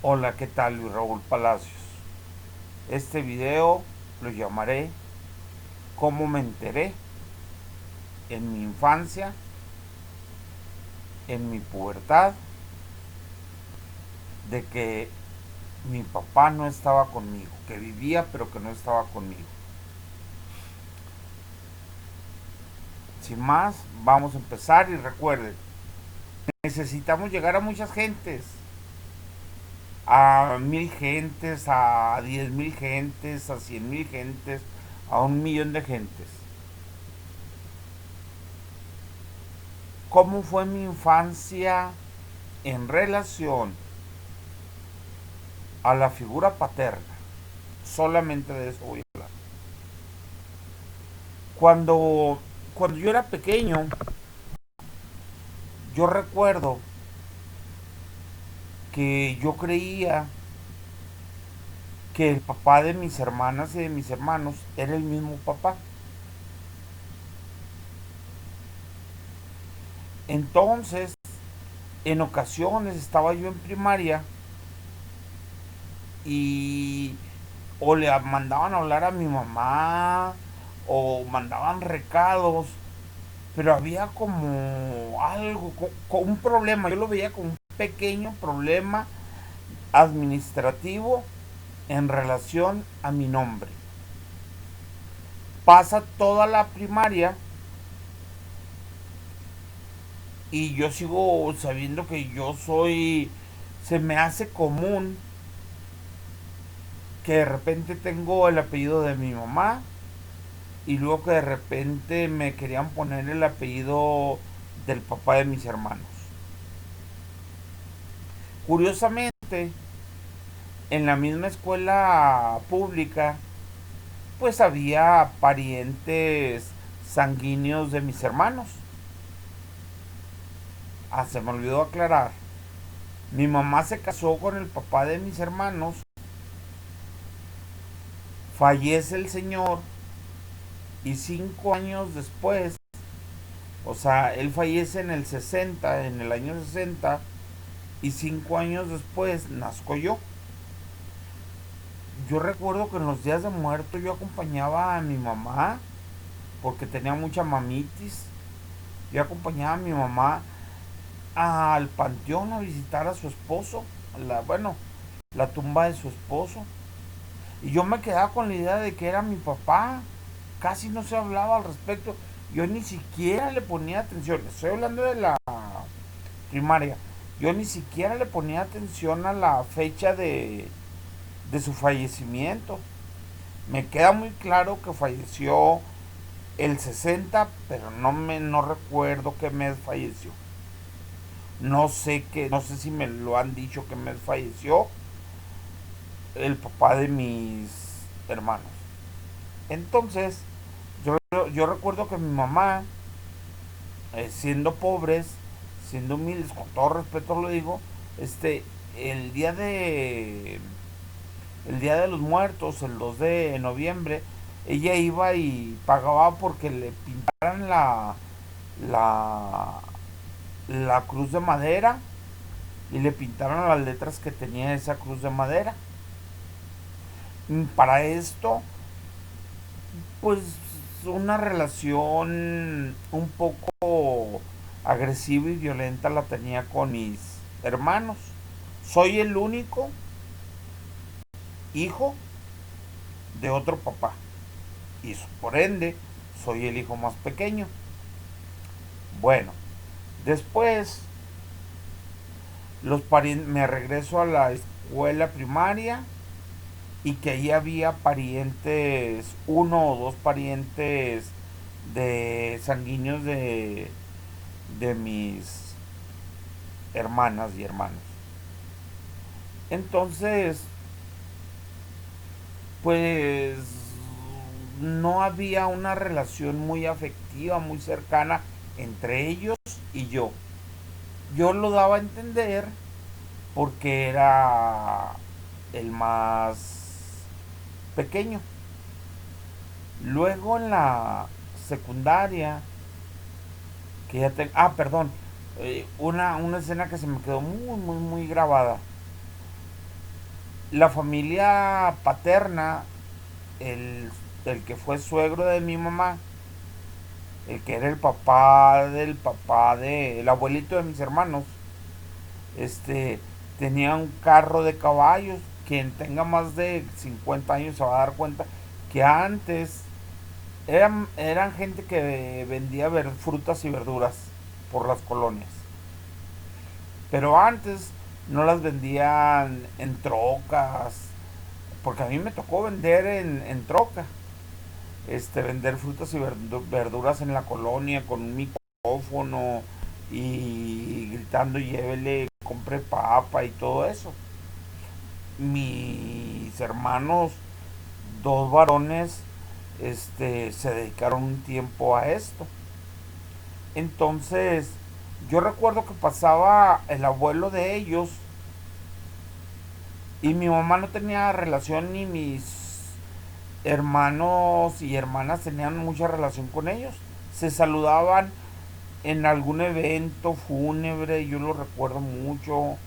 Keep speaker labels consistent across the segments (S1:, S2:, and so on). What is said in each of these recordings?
S1: Hola, ¿qué tal? Luis Raúl Palacios. Este video lo llamaré ¿Cómo me enteré en mi infancia, en mi pubertad, de que mi papá no estaba conmigo, que vivía pero que no estaba conmigo? Sin más, vamos a empezar y recuerden, necesitamos llegar a muchas gentes, a 1000 gentes, a 10,000 gentes, a 100,000 gentes, a 1 millón de gentes. ¿Cómo fue mi infancia en relación a la figura paterna? Solamente de eso voy a hablar. Cuando, cuando yo era pequeño, yo recuerdo que yo creía que el papá de mis hermanas y de mis hermanos era el mismo papá. Entonces, en ocasiones estaba yo en primaria y o le mandaban a hablar a mi mamá o mandaban recados, pero había como algo, un problema. Yo lo veía como un pequeño problema administrativo en relación a mi nombre. Pasa toda la primaria y yo sigo sabiendo que yo soy, se me hace común que de repente tengo el apellido de mi mamá y luego que de repente me querían poner el apellido del papá de mis hermanos. Curiosamente, en la misma escuela pública, pues había parientes sanguíneos de mis hermanos. Ah, se me olvidó aclarar. Mi mamá se casó con el papá de mis hermanos, fallece el señor y 5 años después, o sea, él fallece en el 60, en el año 60, y 5 años después nazco yo. Yo recuerdo que en los días de muerto yo acompañaba a mi mamá porque tenía mucha mamitis. Yo acompañaba a mi mamá al panteón a visitar a su esposo, bueno, la tumba de su esposo. Y yo me quedaba con la idea de que era mi papá. Casi no se hablaba al respecto. Yo ni siquiera le ponía atención. Estoy hablando de la primaria. Yo ni siquiera le ponía atención a la fecha de su fallecimiento. Me queda muy claro que falleció el 60, pero no recuerdo qué mes falleció. No sé si me lo han dicho que mes falleció el papá de mis hermanos. Entonces, yo recuerdo que mi mamá, siendo pobres, siendo humildes, con todo respeto lo digo, este, el día de el día de los muertos, el 2 de noviembre, ella iba y pagaba porque le pintaran la, la cruz de madera y le pintaron las letras que tenía esa cruz de madera. Para esto, pues una relación un poco agresiva y violenta la tenía con mis hermanos. Soy el único hijo de otro papá y por ende soy el hijo más pequeño. Bueno, después me regreso a la escuela primaria y que ahí había parientes, uno o dos parientes de sanguíneos de mis hermanas y hermanos. Entonces, pues no había una relación muy afectiva, muy cercana entre ellos y yo. Yo lo daba a entender porque era el más pequeño. Luego en la secundaria, que ya tengo... perdón. Una escena que se me quedó muy, muy, muy grabada. La familia paterna, el, el que fue suegro de mi mamá, el que era el papá de el abuelito de mis hermanos, este tenía un carro de caballos. Quien tenga más de 50 años se va a dar cuenta que antes eran gente que vendía frutas y verduras por las colonias. Pero antes no las vendían en trocas, porque a mí me tocó vender en troca, vender frutas y verduras en la colonia con un micrófono y gritando llévele, compre papa y todo eso. Mis hermanos, dos varones, se dedicaron un tiempo a esto. Entonces, yo recuerdo que pasaba el abuelo de ellos y mi mamá no tenía relación, ni mis hermanos y hermanas tenían mucha relación con ellos. Se saludaban en algún evento fúnebre, yo lo recuerdo mucho,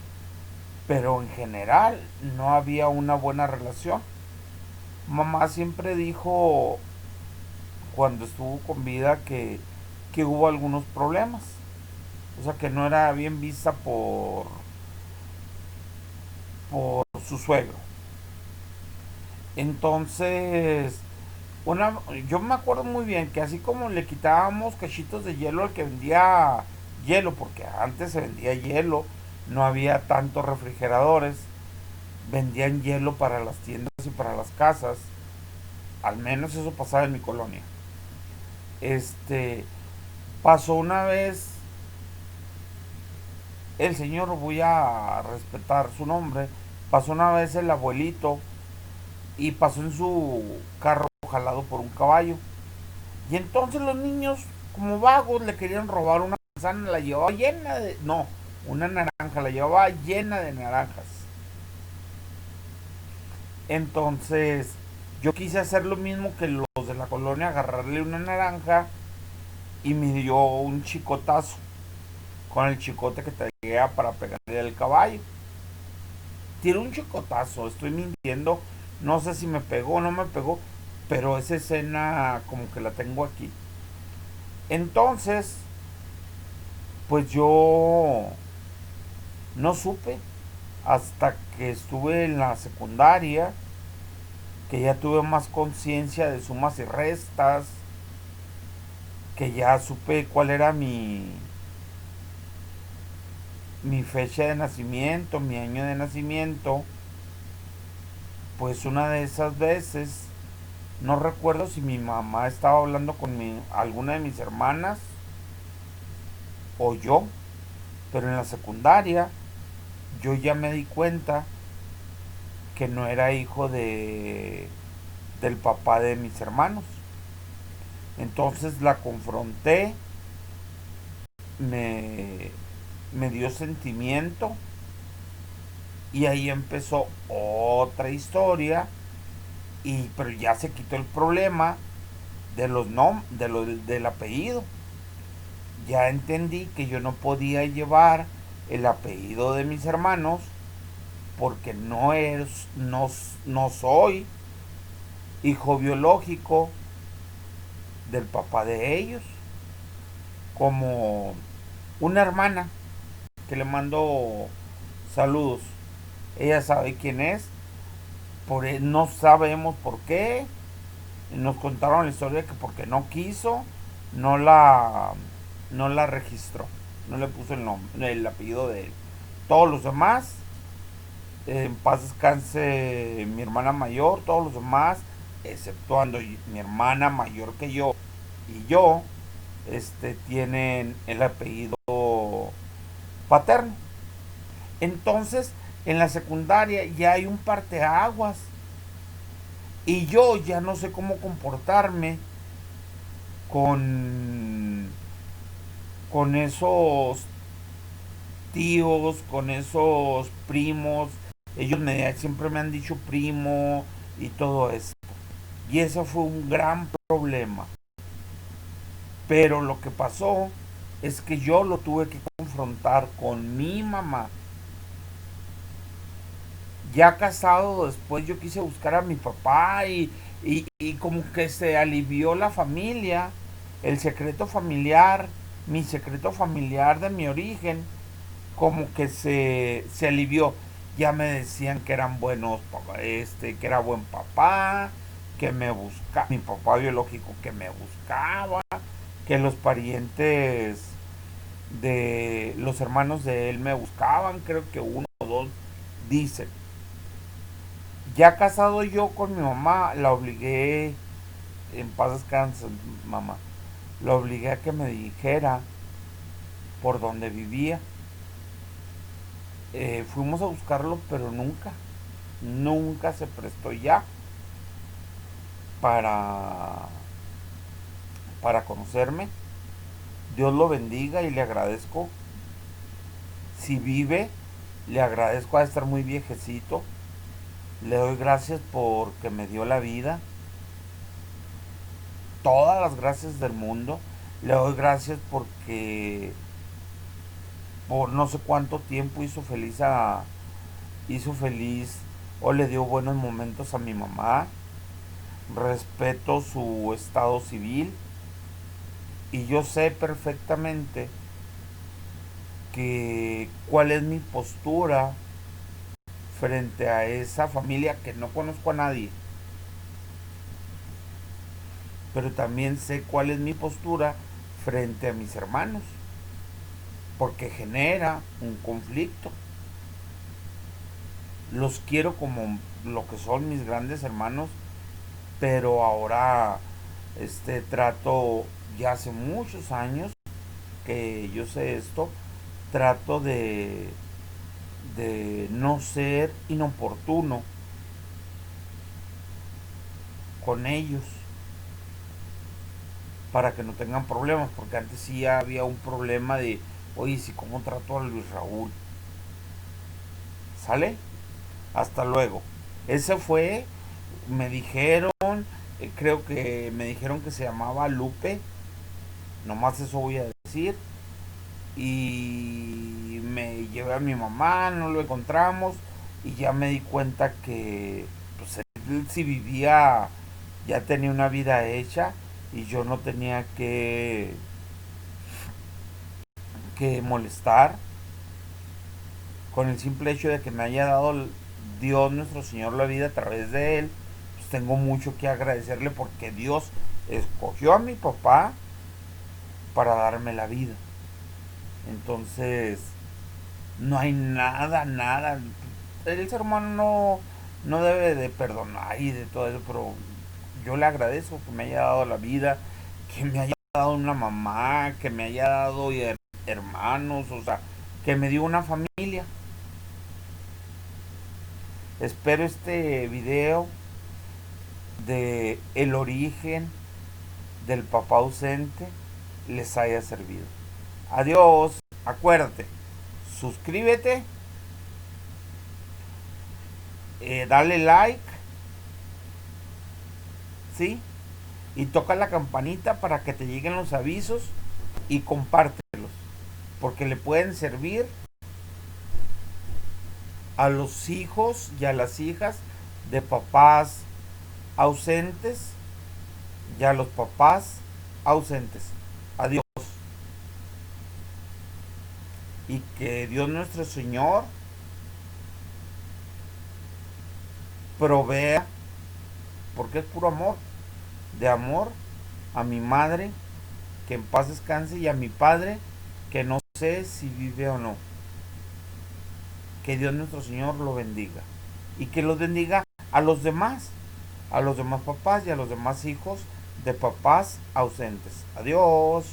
S1: pero en general no había una buena relación. Mamá siempre dijo cuando estuvo con vida que hubo algunos problemas, o sea que no era bien vista por su suegro. Entonces, una, yo me acuerdo muy bien que así como le quitábamos cachitos de hielo al que vendía hielo, porque antes se vendía hielo, no había tantos refrigeradores, vendían hielo para las tiendas y para las casas, al menos eso pasaba en mi colonia. Este, pasó una vez el señor, voy a respetar su nombre, pasó una vez el abuelito y pasó en su carro jalado por un caballo. Y entonces los niños, como vagos, le querían robar una manzana, la llevaba llena de... No, una naranja, la llevaba llena de naranjas. Entonces, yo quise hacer lo mismo que los de la colonia, agarrarle una naranja y me dio un chicotazo con el chicote que traía para pegarle al caballo. Tiró un chicotazo, estoy mintiendo, no sé si me pegó o no me pegó, pero esa escena como que la tengo aquí. Entonces, pues yo no supe hasta que estuve en la secundaria, que ya tuve más conciencia de sumas y restas, que ya supe cuál era mi fecha de nacimiento, mi año de nacimiento. Pues una de esas veces, no recuerdo si mi mamá estaba hablando con alguna de mis hermanas o yo, pero en la secundaria yo ya me di cuenta que no era hijo del papá de mis hermanos. Entonces la confronté, me, me dio sentimiento y ahí empezó otra historia, pero ya se quitó el problema de los del apellido. Ya entendí que yo no podía llevar el apellido de mis hermanos porque no soy hijo biológico del papá de ellos. Como una hermana que le mando saludos, ella sabe quién es, no sabemos por qué. Nos contaron la historia que porque no quiso, no la, no la registró, no le puso el nombre, el apellido de él. Todos los demás, en paz descanse mi hermana mayor, todos los demás, exceptuando mi hermana mayor que yo y yo, tienen el apellido paterno. Entonces, en la secundaria ya hay un parteaguas y yo ya no sé cómo comportarme con con esos tíos, con esos primos. Ellos siempre me han dicho primo y todo eso. Y eso fue un gran problema. Pero lo que pasó es que yo lo tuve que confrontar con mi mamá. Ya casado después yo quise buscar a mi papá y como que se alivió la familia, el secreto familiar, mi secreto familiar de mi origen, como que se alivió. Ya me decían que eran buenos, que era buen papá, que me buscaba, mi papá biológico que me buscaba, que los parientes de los hermanos de él me buscaban, creo que uno o dos dicen. Ya casado yo con mi mamá, la obligué, en paz descanse, mamá, la obligué a que me dijera por dónde vivía. Fuimos a buscarlo, pero nunca se prestó ya para, para conocerme. Dios lo bendiga y le agradezco. Si vive, le agradezco a estar muy viejecito. Le doy gracias porque me dio la vida. Todas las gracias del mundo. Le doy gracias porque por no sé cuánto tiempo hizo feliz o le dio buenos momentos a mi mamá. Respeto su estado civil y yo sé perfectamente que cuál es mi postura frente a esa familia que no conozco a nadie, pero también sé cuál es mi postura frente a mis hermanos, porque genera un conflicto. Los quiero como lo que son mis grandes hermanos, pero ahora trato, ya hace muchos años que yo sé esto, trato de no ser inoportuno con ellos para que no tengan problemas, porque antes sí había un problema de, oye, si cómo trato a Luis Raúl, ¿sale? Hasta luego. Ese fue, me dijeron, creo que me dijeron que se llamaba Lupe, nomás eso voy a decir, y me llevé a mi mamá, no lo encontramos, y ya me di cuenta que pues él si vivía, ya tenía una vida hecha, y yo no tenía que molestar con el simple hecho de que me haya dado Dios nuestro Señor la vida a través de él. Pues tengo mucho que agradecerle porque Dios escogió a mi papá para darme la vida. Entonces no hay nada. El ser humano no debe de perdonar y de todo eso, pero yo le agradezco que me haya dado la vida, que me haya dado una mamá, que me haya dado hermanos, o sea, que me dio una familia. Espero este video de el origen del papá ausente les haya servido. Adiós, acuérdate, suscríbete, dale like, ¿sí? Y toca la campanita para que te lleguen los avisos y compártelos, porque le pueden servir a los hijos y a las hijas de papás ausentes y a los papás ausentes. Adiós. Y que Dios nuestro Señor provea, porque es puro amor, de amor a mi madre, que en paz descanse, y a mi padre, que no sé si vive o no. Que Dios nuestro Señor lo bendiga. Y que los bendiga a los demás papás y a los demás hijos de papás ausentes. Adiós.